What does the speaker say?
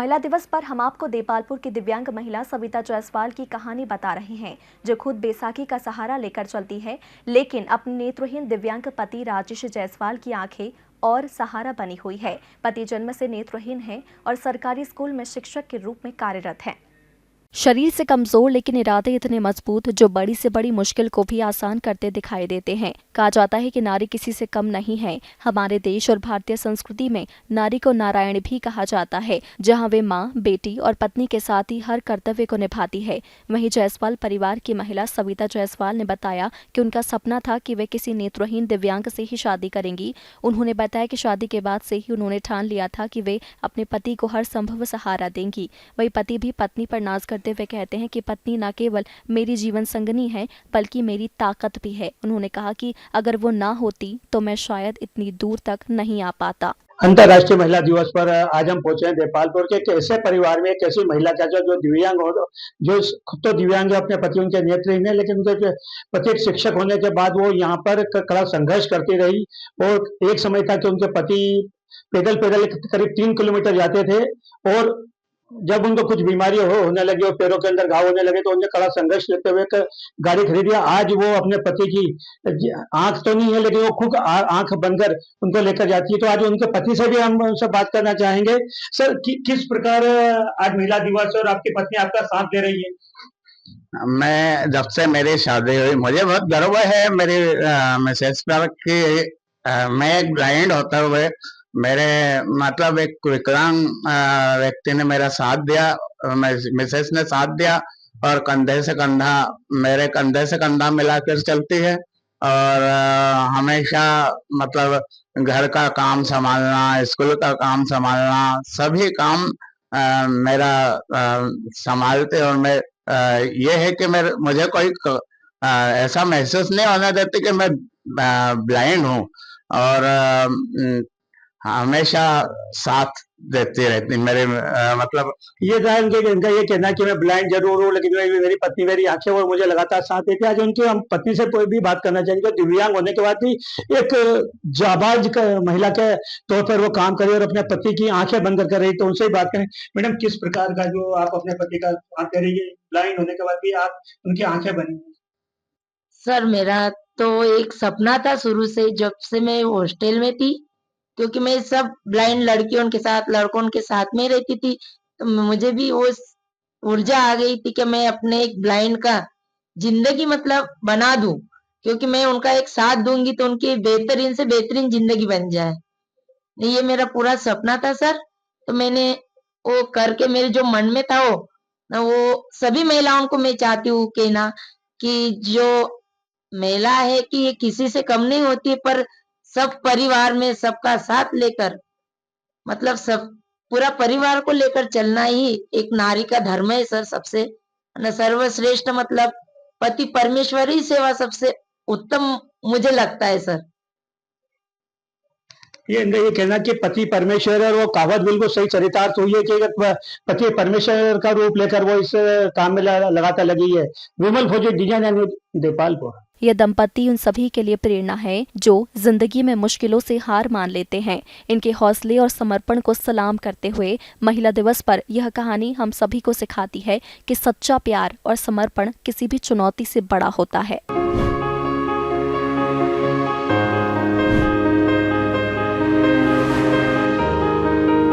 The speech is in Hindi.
महिला दिवस पर हम आपको देपालपुर की दिव्यांग महिला सविता जायसवाल की कहानी बता रहे हैं, जो खुद बैसाखी का सहारा लेकर चलती है, लेकिन अपने नेत्रहीन दिव्यांग पति राजेश जायसवाल की आंखें और सहारा बनी हुई है। पति जन्म से नेत्रहीन है और सरकारी स्कूल में शिक्षक के रूप में कार्यरत हैं। शरीर से कमजोर लेकिन इरादे इतने मजबूत जो बड़ी से बड़ी मुश्किल को भी आसान करते दिखाई देते हैं। कहा जाता है कि नारी किसी से कम नहीं है। हमारे देश और भारतीय संस्कृति में नारी को नारायण भी कहा जाता है, जहां वे मां, बेटी और पत्नी के साथ ही हर कर्तव्य को निभाती है। वहीं जायसवाल परिवार की महिला सविता जायसवाल ने बताया कि उनका सपना था कि वे किसी नेत्रहीन दिव्यांग से ही शादी करेंगी। उन्होंने बताया कि शादी के बाद से ही उन्होंने ठान लिया था कि वे अपने पति को हर संभव सहारा देंगी। वही पति भी पत्नी पर नाज करते हुए कहते हैं कि पत्नी न केवल मेरी जीवन संगनी है बल्कि मेरी ताकत भी है। उन्होंने कहा कि अगर वो ना होती तो मैं शायद इतनी दूर तक नहीं आ पाता। अंतर्राष्ट्रीय महिला दिवस पर आज हम पहुंचे हैं देपालपुर के एक ऐसे परिवार में, एक ऐसी महिला का जो दिव्यांग हो, जो खुद तो दिव्यांग है, अपने पति उनके नेत्रहीन है, लेकिन उनके पति एक शिक्षक होने के बाद वो यहाँ पर कड़ा संघर्ष करती रही। और एक समय था कि उनके पति पैदल पैदल करीब 3 किलोमीटर जाते थे, और जब उनको कुछ बीमारी होने लगी और पैरों के अंदर घाव होने लगे तो उन्हें कड़ा संघर्ष लेते हुए एक गाड़ी खरीदी। आज वो अपने पति की आंख तो नहीं है, लेकिन वो खुद आंख बनकर उनको लेकर जाती है। तो आज उनके पति से भी हम उनसे बात करना चाहेंगे। सर, किस प्रकार आज महिला दिवस और आपकी पत्नी आपका साथ दे रही है? मैं जब से मेरी शादी हुई मुझे बहुत गर्व है मेरी मिसेस पर कि मैं एक ब्लाइंड होते हुए मेरे मतलब एक विकलांग व्यक्ति ने मेरा साथ दिया, मिसेस ने साथ दिया और कंधे से कंधा, मेरे कंधे से कंधा मिलाकर चलती है। और हमेशा मतलब घर का काम संभालना, स्कूल का काम संभालना, सभी काम मेरा संभालते। और मैं ये है कि मुझे कोई ऐसा महसूस नहीं होने देती कि मैं ब्लाइंड हूँ, और हमेशा साथ देती रहती मेरे मतलब ये इनका ये कहना है कि मैं ब्लाइंड जरूर हूँ, लेकिन मेरी पत्नी मेरी आंखें और मुझे लगातार साथ देती है। आज उनकी हम पत्नी से कोई भी बात करना चाहेंगे। दिव्यांग होने के बाद भी एक जाबाज महिला के तौर पर वो काम करे और अपने पति की आंखें बंद कर रही, तो उनसे ही बात करें। मैडम, किस प्रकार का जो आप अपने पति का काम करेंगे, ब्लाइंड होने के बाद भी आप उनकी आंखें बनी? सर, मेरा तो एक सपना था शुरू से, जब से मैं हॉस्टल में थी, क्योंकि मैं सब ब्लाइंड लड़कियों के साथ, लड़कों के साथ में रहती थी, तो मुझे भी वो ऊर्जा आ गई थी कि मैं अपने एक ब्लाइंड का जिंदगी मतलब बना दूं, क्योंकि मैं उनका एक साथ दूंगी तो उनकी बेहतरीन से बेहतरीन जिंदगी बन जाए। ये मेरा पूरा सपना था सर। तो मैंने वो करके, मेरे जो मन में था वो सभी महिलाओं को मैं चाहती हूँ कहना कि जो महिला है कि ये किसी से कम नहीं होती, पर सब परिवार में सबका साथ लेकर, मतलब सब पूरा परिवार को लेकर चलना ही एक नारी का धर्म है सर। सबसे सर्वश्रेष्ठ मतलब पति परमेश्वर ही सेवा सबसे उत्तम मुझे लगता है सर। ये कहना कि पति परमेश्वर है, वो कहावत बिल्कुल सही चरितार्थ हुई है कि पति परमेश्वर का रूप लेकर वो इस काम में लगातार लगी है। विमल फौजी, डिजाइन देपालपुर। यह दंपति उन सभी के लिए प्रेरणा है जो जिंदगी में मुश्किलों से हार मान लेते हैं। इनके हौसले और समर्पण को सलाम करते हुए महिला दिवस पर यह कहानी हम सभी को सिखाती है कि सच्चा प्यार और समर्पण किसी भी चुनौती से बड़ा होता है।